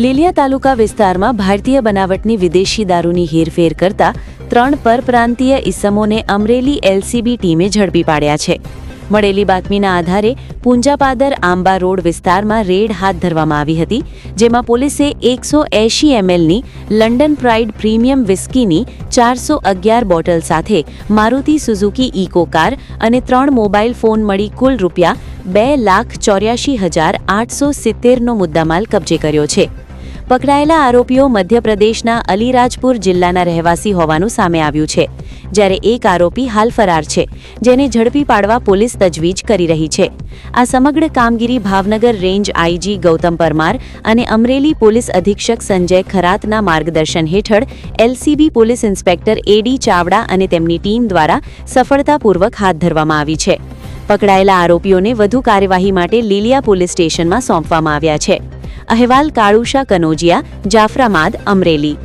લીલિયા તાલુકા વિસ્તારમાં ભારતીય બનાવટની વિદેશી દારૂની હેરફેર કરતા 3 પરપ્રાંતીય ઇસમોને અમરેલી એલસીબી ટીમે ઝડપી પાડ્યા છે. મળેલી બાતમીના આધારે પુંજાપાદર આંબા રોડ વિસ્તારમાં રેડ હાથ ધરવામાં આવી હતી, જેમાં પોલીસે 180 mlની લંડન પ્રાઇડ પ્રીમિયમ વિસ્કીની 411 બોટલ સાથે મારુતિ સુઝુકી ઇકો કાર અને 3 મોબાઈલ ફોન મળી કુલ રૂપિયા 2,84,870નો મુદ્દામાલ કબજે કર્યો છે. પકડાયેલા આરોપીઓ મધ્યપ્રદેશના અલીરાજપુર જિલ્લાના રહેવાસી હોવાનું સામે આવ્યું છે, જ્યારે એક આરોપી હાલ ફરાર છે, જેને ઝડપી પાડવા પોલીસ તજવીજ કરી રહી છે. આ સમગ્ર કામગીરી ભાવનગર રેન્જ આઈજી ગૌતમ પરમાર અને અમરેલી પોલીસ અધિક્ષક સંજય ખરાતના માર્ગદર્શન હેઠળ એલસીબી પોલીસ ઇન્સ્પેક્ટર એડી ચાવડા અને તેમની ટીમ દ્વારા સફળતાપૂર્વક હાથ ધરવામાં આવી છે. પકડાયેલા આરોપીઓને વધુ કાર્યવાહી માટે લીલિયા પોલીસ સ્ટેશનમાં સોંપવામાં આવ્યા છે. અહેવાલ કાળુશા કનોજિયા, જાફરાબાદ, અમરેલી.